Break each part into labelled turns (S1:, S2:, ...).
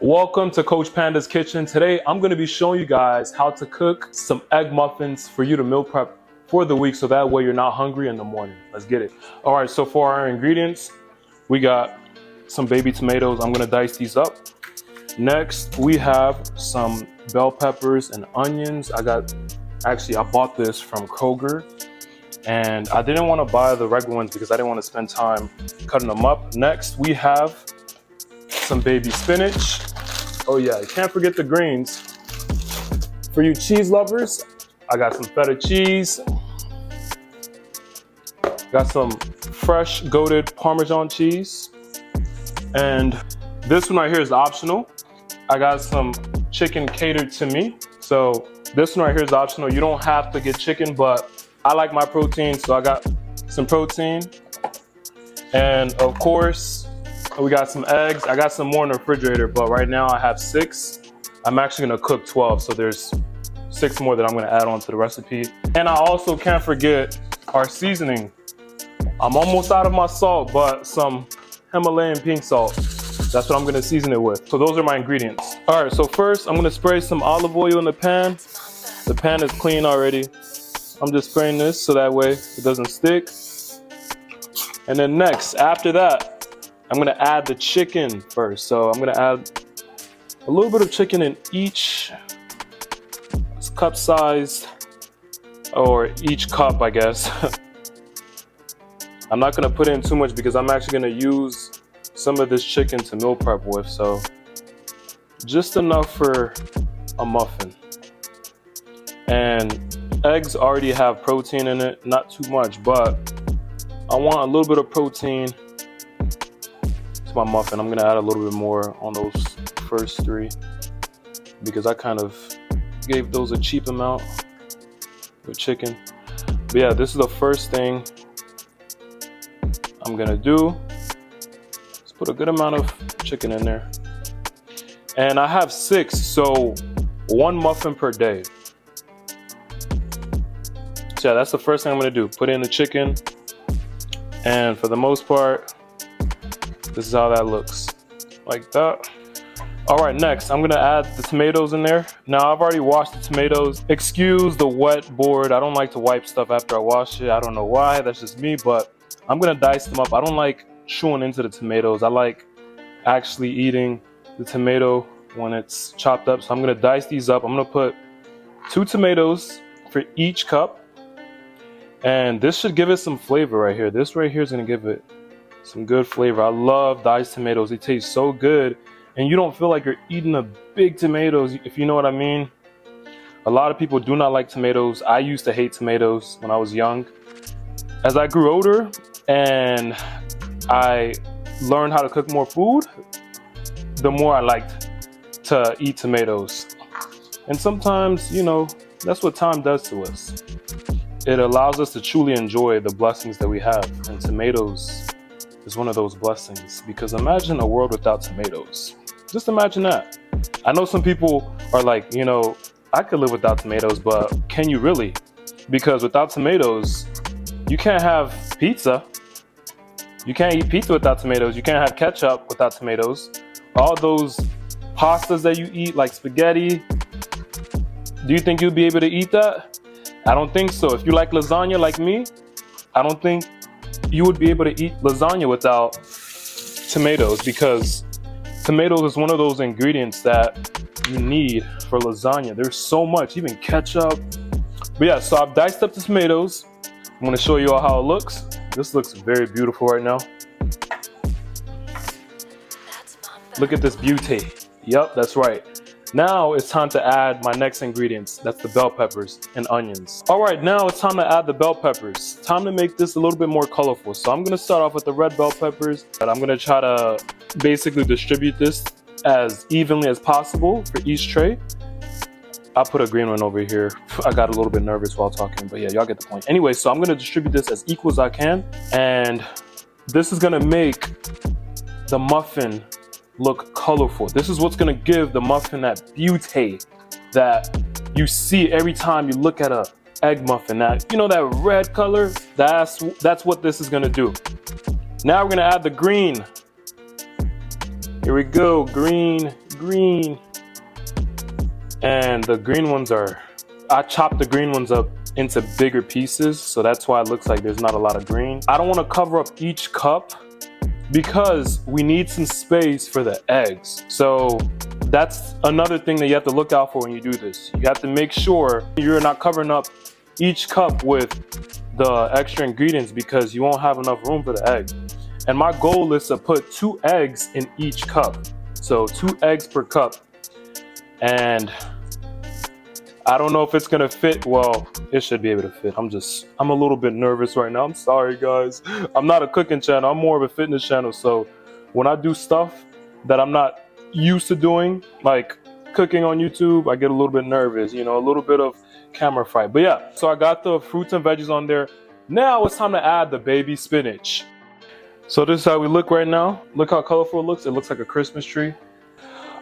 S1: Welcome to Coach Panda's Kitchen. Today I'm going to be showing you guys how to cook some egg muffins for you to meal prep for the week so that way you're not hungry in the morning. Let's get it. All right, so for our ingredients, we got some baby tomatoes. I'm going to dice these up. Next, we have some bell peppers and onions. I bought this from Kroger, and I didn't want to buy the regular ones because I didn't want to spend time cutting them up. Next, we have some baby spinach. Oh yeah, you can't forget the greens. For you cheese lovers, I got some feta cheese. Got some fresh goated Parmesan cheese. And this one right here is optional. I got some chicken catered to me. So this one right here is optional. You don't have to get chicken, but I like my protein, so I got some protein. And of course, we got some eggs. I got some more in the refrigerator, but right now I have 6. I'm actually gonna cook 12, so there's 6 more that I'm gonna add on to the recipe. And I also can't forget our seasoning. I'm almost out of my salt, but some Himalayan pink salt. That's what I'm gonna season it with. So those are my ingredients. All right, so first I'm gonna spray some olive oil in the pan. The pan is clean already. I'm just spraying this so that way it doesn't stick. And then next, after that, I'm gonna add the chicken first. So I'm gonna add a little bit of chicken in each cup size, or each cup, I guess. I'm not gonna put in too much because I'm actually gonna use some of this chicken to meal prep with. So just enough for a muffin. And eggs already have protein in it, not too much, but I want a little bit of protein to my muffin. I'm gonna add a little bit more on those first 3 because I kind of gave those a cheap amount with chicken. But yeah, this is the first thing I'm gonna do. Let's put a good amount of chicken in there. And I have 6, so 1 muffin per day. So yeah, that's the first thing I'm gonna do. Put in the chicken. And for the most part, this is how that looks, like that. All right, next, I'm gonna add the tomatoes in there. Now, I've already washed the tomatoes. Excuse the wet board. I don't like to wipe stuff after I wash it. I don't know why, that's just me, but I'm gonna dice them up. I don't like chewing into the tomatoes. I like actually eating the tomato when it's chopped up. So I'm gonna dice these up. I'm gonna put 2 tomatoes for each cup. And this should give it some flavor right here. This right here is gonna give it some good flavor. I love diced tomatoes. They taste so good. And you don't feel like you're eating a big tomatoes, if you know what I mean. A lot of people do not like tomatoes. I used to hate tomatoes when I was young. As I grew older and I learned how to cook more food, the more I liked to eat tomatoes. And sometimes, you know, that's what time does to us. It allows us to truly enjoy the blessings that we have. And tomatoes is one of those blessings, because imagine a world without tomatoes. Just imagine that. I know some people are like, you know, I could live without tomatoes, but can you really? Because without tomatoes, you can't have pizza. You can't eat pizza without tomatoes. You can't have ketchup without tomatoes. All those pastas that you eat, like spaghetti, do you think you'd be able to eat that? I don't think so. If you like lasagna like me, I don't think you would be able to eat lasagna without tomatoes, because tomatoes is one of those ingredients that you need for lasagna. There's so much, even ketchup. But yeah, so I've diced up the tomatoes. I'm gonna show you all how it looks. This looks very beautiful right now. Look at this beauty. Yep, that's right. Now it's time to add my next ingredients. That's the bell peppers and onions. All right, now it's time to add the bell peppers. Time to make this a little bit more colorful. So I'm gonna start off with the red bell peppers, but I'm gonna try to basically distribute this as evenly as possible for each tray. I'll put a green one over here. I got a little bit nervous while talking, but yeah, y'all get the point. Anyway, so I'm gonna distribute this as equal as I can. And this is gonna make the muffin look colorful. This is what's gonna give the muffin that beauty that you see every time you look at a egg muffin. That, you know, that red color, that's what this is gonna do. Now we're gonna add the green. Here we go, green green. And the green ones I chopped the green ones up into bigger pieces, so that's why it looks like there's not a lot of green. I don't want to cover up each cup because we need some space for the eggs. So that's another thing that you have to look out for when you do this. You have to make sure you're not covering up each cup with the extra ingredients because you won't have enough room for the egg. And my goal is to put 2 eggs in each cup. So 2 eggs per cup. And I don't know if it's gonna fit. Well, it should be able to fit. I'm a little bit nervous right now. I'm sorry, guys. I'm not a cooking channel. I'm more of a fitness channel. So when I do stuff that I'm not used to doing, like cooking on YouTube, I get a little bit nervous, you know, a little bit of camera fright. But yeah, so I got the fruits and veggies on there. Now it's time to add the baby spinach. So this is how we look right now. Look how colorful it looks. It looks like a Christmas tree.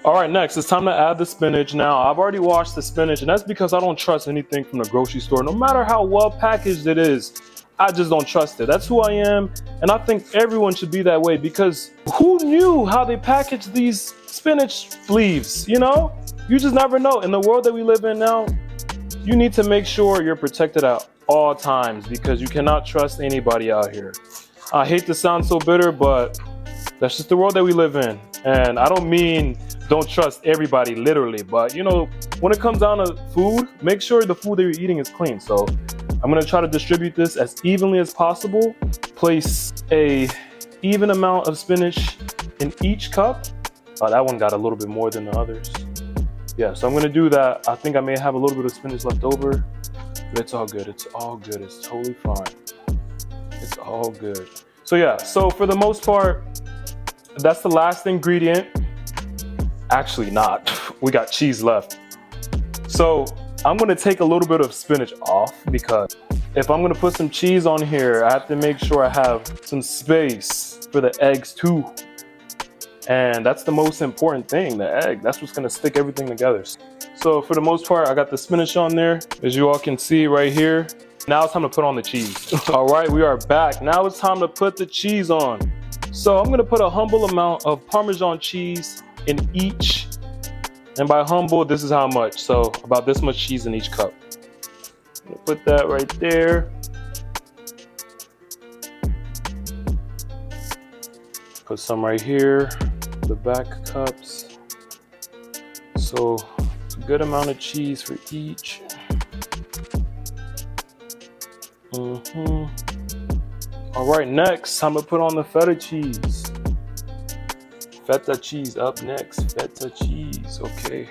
S1: All right, next, it's time to add the spinach. Now, I've already washed the spinach, and that's because I don't trust anything from the grocery store. No matter how well packaged it is, I just don't trust it. That's who I am, and I think everyone should be that way because who knew how they package these spinach leaves, you know? You just never know. In the world that we live in now, you need to make sure you're protected at all times because you cannot trust anybody out here. I hate to sound so bitter, but that's just the world that we live in. And I don't mean don't trust everybody literally, but you know, when it comes down to food, make sure the food that you're eating is clean. So I'm gonna try to distribute this as evenly as possible. Place a even amount of spinach in each cup. Oh, that one got a little bit more than the others. Yeah, so I'm gonna do that. I think I may have a little bit of spinach left over, but it's all good. It's all good. It's totally fine. It's all good. So yeah, so for the most part, that's the last ingredient. Actually not, we got cheese left. So I'm gonna take a little bit of spinach off because if I'm gonna put some cheese on here, I have to make sure I have some space for the eggs too. And that's the most important thing, the egg. That's what's gonna stick everything together. So for the most part, I got the spinach on there, as you all can see right here. Now it's time to put on the cheese. All right, we are back. Now it's time to put the cheese on. So I'm gonna put a humble amount of Parmesan cheese in each, and by humble, this is how much. So about this much cheese in each cup. I'm gonna put that right there. Put some right here, the back cups. So a good amount of cheese for each. All right, next I'm gonna put on the feta cheese. Feta cheese up next, feta cheese, okay.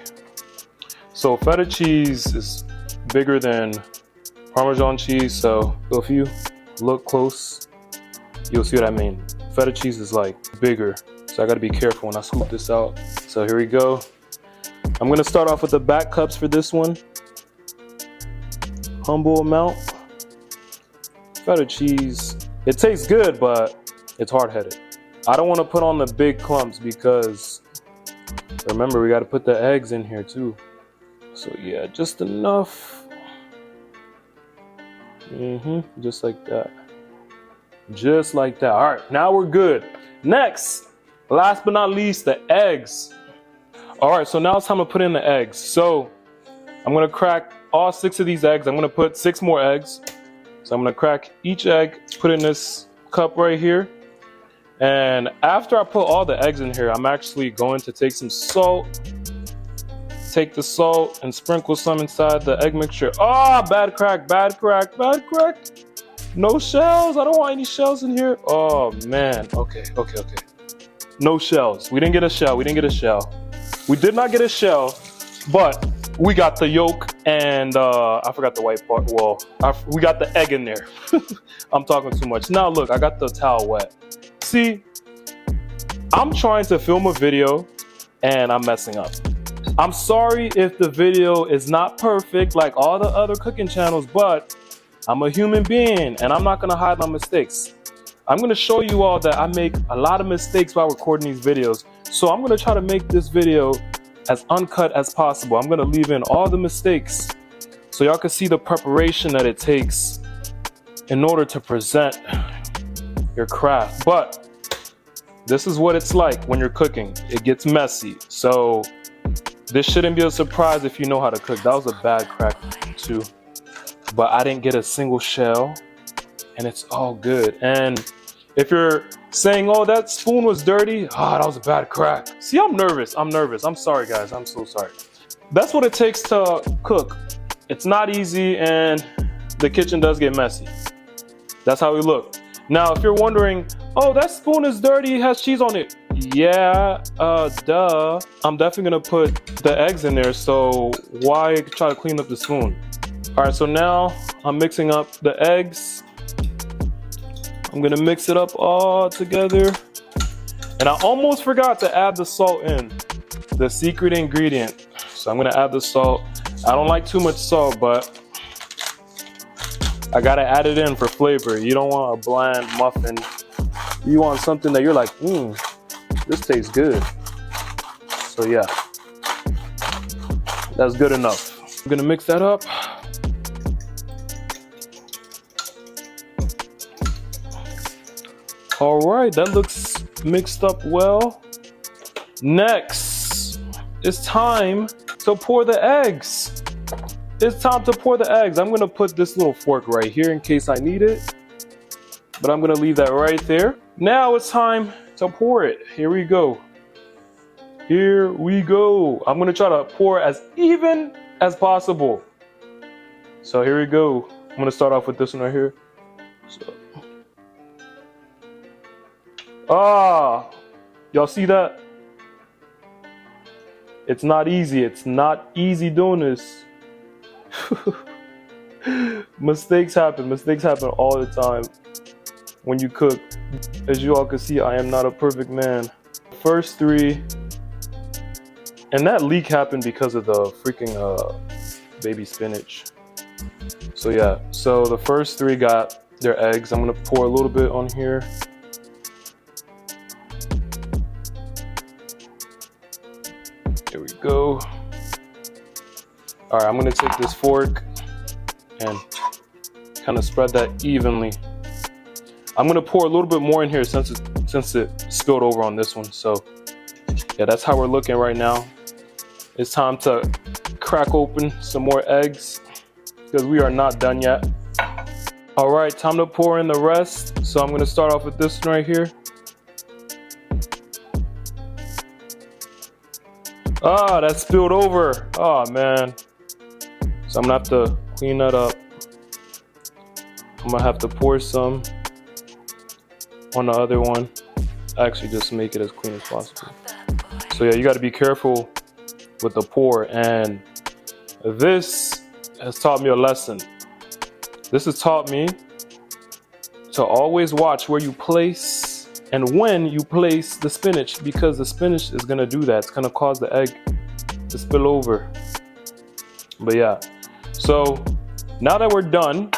S1: So feta cheese is bigger than Parmesan cheese, so if you look close, you'll see what I mean. Feta cheese is like bigger, so I gotta be careful when I scoop this out. So here we go. I'm gonna start off with the back cups for this one. Humble amount. Feta cheese, it tastes good, but it's hard-headed. I don't want to put on the big clumps because remember, we got to put the eggs in here too. So yeah, just enough. Just like that. Just like that. All right, now we're good. Next, last but not least, the eggs. All right, so now it's time to put in the eggs. So I'm going to crack all 6 of these eggs. I'm going to put 6 more eggs. So I'm going to crack each egg, put in this cup right here. And after I put all the eggs in here, I'm actually going to take some salt, take the salt and sprinkle some inside the egg mixture. Oh, bad crack, bad crack, bad crack. No shells. I don't want any shells in here. Oh man. Okay. No shells. We didn't get a shell. We did not get a shell, but we got the yolk and I forgot the white part. Well, we got the egg in there. I'm talking too much. Now look, I got the towel wet. See, I'm trying to film a video and I'm messing up. I'm sorry if the video is not perfect like all the other cooking channels, but I'm a human being and I'm not gonna hide my mistakes. I'm gonna show you all that I make a lot of mistakes while recording these videos. So I'm gonna try to make this video as uncut as possible. I'm gonna leave in all the mistakes so y'all can see the preparation that it takes in order to present your craft. But this is what it's like when you're cooking. It gets messy. So this shouldn't be a surprise if you know how to cook. That was a bad crack too. But I didn't get a single shell, and it's all good. And if you're saying, oh, that spoon was dirty, that was a bad crack. See, I'm nervous. I'm sorry, guys. I'm so sorry. That's what it takes to cook. It's not easy, and the kitchen does get messy. That's how we look. Now, if you're wondering, oh, that spoon is dirty, it has cheese on it. Yeah, duh. I'm definitely gonna put the eggs in there, so why try to clean up the spoon? All right, so now I'm mixing up the eggs. I'm gonna mix it up all together. And I almost forgot to add the salt in, the secret ingredient. So I'm gonna add the salt. I don't like too much salt, but I gotta add it in for flavor. You don't want a bland muffin. You want something that you're like, this tastes good. So yeah, that's good enough. I'm gonna mix that up. All right, that looks mixed up well. Next, it's time to pour the eggs. It's time to pour the eggs. I'm gonna put this little fork right here in case I need it, but I'm gonna leave that right there. Now it's time to pour it. Here we go. Here we go. I'm gonna try to pour as even as possible. So here we go. I'm gonna start off with this one right here. So. Y'all see that? It's not easy. It's not easy doing this. Mistakes happen. Mistakes happen all the time when you cook. As you all can see, I am not a perfect man. First three, and that leak happened because of the freaking baby spinach. So yeah, so the first three got their eggs. I'm gonna pour a little bit on here. There we go. All right, I'm gonna take this fork and kind of spread that evenly. I'm gonna pour a little bit more in here since it spilled over on this one. So yeah, that's how we're looking right now. It's time to crack open some more eggs because we are not done yet. All right, time to pour in the rest. So I'm gonna start off with this one right here. That spilled over. Oh man. So I'm gonna have to clean that up. I'm gonna have to pour some on the other one. Actually, just make it as clean as possible. So yeah, you gotta be careful with the pour, and this has taught me a lesson. This has taught me to always watch where you place and when you place the spinach, because the spinach is gonna do that. It's gonna cause the egg to spill over. But yeah, so now that we're done,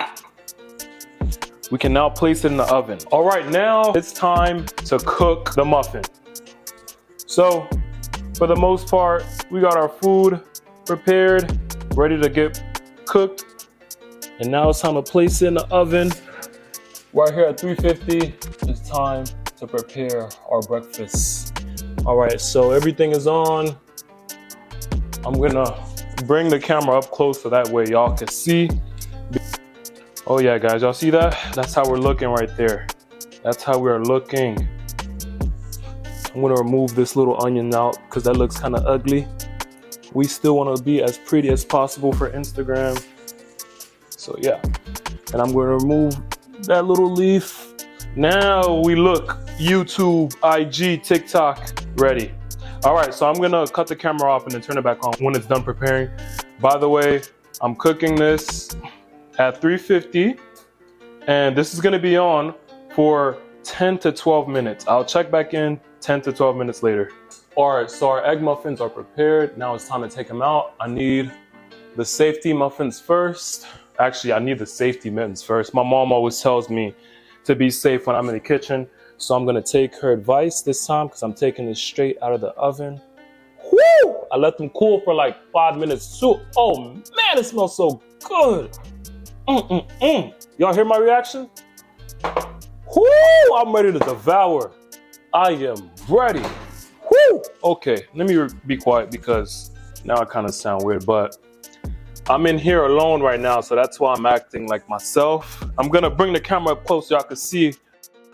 S1: we can now place it in the oven. All right, now it's time to cook the muffin. So for the most part, we got our food prepared, ready to get cooked. And now it's time to place it in the oven. Right here at 350, it's time to prepare our breakfast. All right, so everything is on. I'm gonna bring the camera up close so that way y'all can see. Oh yeah, guys, y'all see that? That's how we're looking right there. That's how we're looking. I'm gonna remove this little onion out because that looks kind of ugly. We still want to be as pretty as possible for Instagram. So yeah, and I'm gonna remove that little leaf. Now we look YouTube, IG, TikTok ready. All right, so I'm gonna cut the camera off and then turn it back on when it's done preparing. By the way, I'm cooking this at 350, and this is gonna be on for 10 to 12 minutes. I'll check back in 10 to 12 minutes later. All right, so our egg muffins are prepared. Now it's time to take them out. I need the safety muffins first. Actually, I need the safety mittens first. My mom always tells me to be safe when I'm in the kitchen. So I'm gonna take her advice this time because I'm taking this straight out of the oven. Woo! I let them cool for like 5 minutes too. Oh man, it smells so good. Y'all hear my reaction? Woo! I'm ready to devour. I am ready. Woo! Okay, let me be quiet because now I kind of sound weird, but I'm in here alone right now, so that's why I'm acting like myself. I'm gonna bring the camera up close so y'all can see.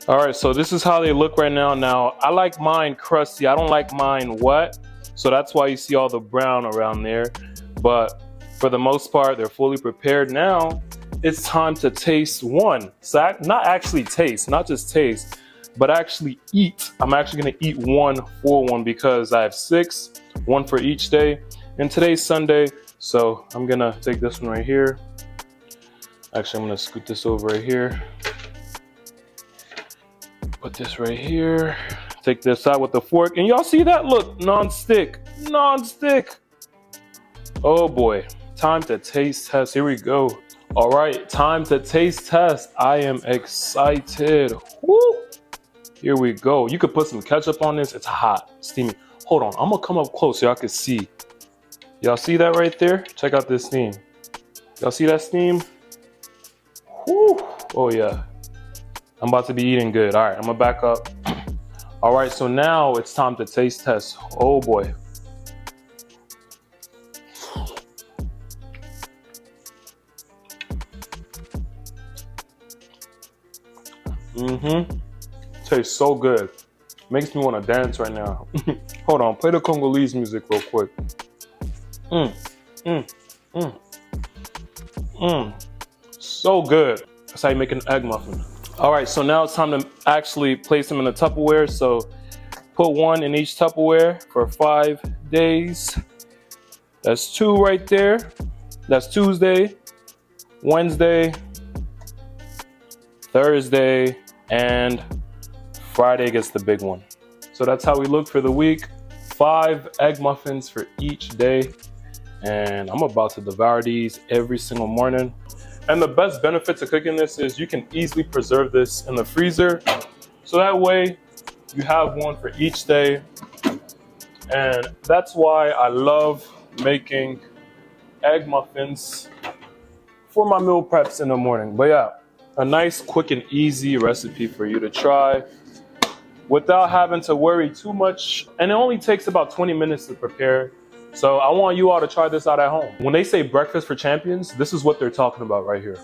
S1: All right, so this is how they look right now. Now, I like mine crusty. I don't like mine wet, so that's why you see all the brown around there. But for the most part, they're fully prepared. Now, it's time to taste one. So not actually taste, not just taste, but actually eat. I'm actually gonna eat one full one because I have 6, one for each day. And today's Sunday, so I'm gonna take this one right here. Actually, I'm gonna scoot this over right here. Put this right here. Take this out with the fork. And y'all see that? Look, non-stick, non-stick. Oh boy, time to taste test. Here we go. All right, time to taste test. I am excited. Woo! Here we go. You could put some ketchup on this. It's hot, steamy. Hold on, I'm gonna come up close so y'all can see. Y'all see that right there? Check out this steam. Y'all see that steam? Woo! Oh yeah. I'm about to be eating good. All right, I'm gonna back up. All right, so now it's time to taste test. Oh boy. Tastes so good. Makes me want to dance right now. Hold on, play the Congolese music real quick. So good. That's how you make an egg muffin. All right, so now it's time to actually place them in a Tupperware. So put one in each Tupperware for 5 days. That's 2 right there. That's Tuesday, Wednesday, Thursday, and Friday gets the big one. So that's how we look for the week. 5 egg muffins for each day. And I'm about to devour these every single morning. And the best benefit to cooking this is you can easily preserve this in the freezer. So that way you have one for each day. And that's why I love making egg muffins for my meal preps in the morning. But yeah, a nice, quick, and easy recipe for you to try without having to worry too much. And it only takes about 20 minutes to prepare. So I want you all to try this out at home. When they say breakfast for champions, this is what they're talking about right here.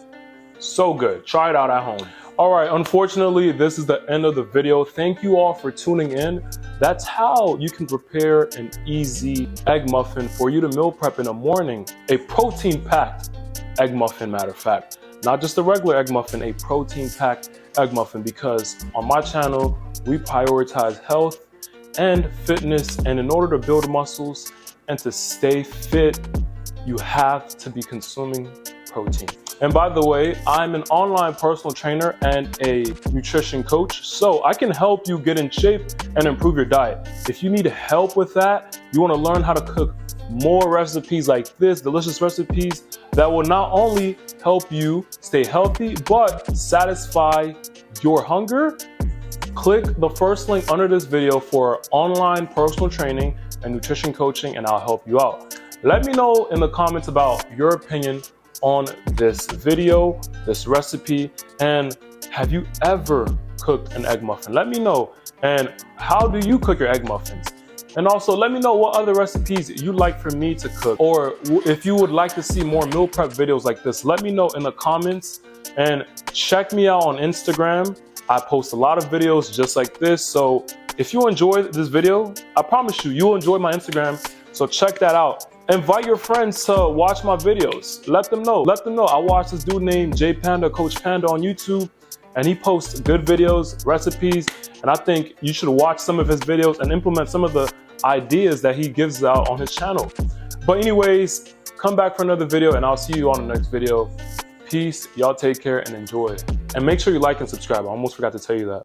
S1: So good. Try it out at home. All right, unfortunately, this is the end of the video. Thank you all for tuning in. That's how you can prepare an easy egg muffin for you to meal prep in the morning. A protein-packed egg muffin, matter of fact. Not just a regular egg muffin, a protein-packed egg muffin, because on my channel, we prioritize health and fitness. And in order to build muscles and to stay fit, you have to be consuming protein. And by the way, I'm an online personal trainer and a nutrition coach, so I can help you get in shape and improve your diet. If you need help with that, you want to learn how to cook more recipes like this, delicious recipes that will not only help you stay healthy, but satisfy your hunger, click the first link under this video for online personal training and nutrition coaching, and I'll help you out. Let me know in the comments about your opinion on this video, this recipe, and have you ever cooked an egg muffin? Let me know. And how do you cook your egg muffins? And also let me know what other recipes you'd like for me to cook, or if you would like to see more meal prep videos like this, let me know in the comments. And check me out on Instagram. I post a lot of videos just like this. So if you enjoyed this video, I promise you'll enjoy my Instagram. So check that out. Invite your friends to watch my videos. Let them know. I watch this dude named J Panda, Coach Panda on YouTube, and he posts good videos, recipes, and I think you should watch some of his videos and implement some of the ideas that he gives out on his channel. But anyways, come back for another video and I'll see you on the next video. Peace, y'all take care and enjoy. And make sure you like and subscribe. I almost forgot to tell you that.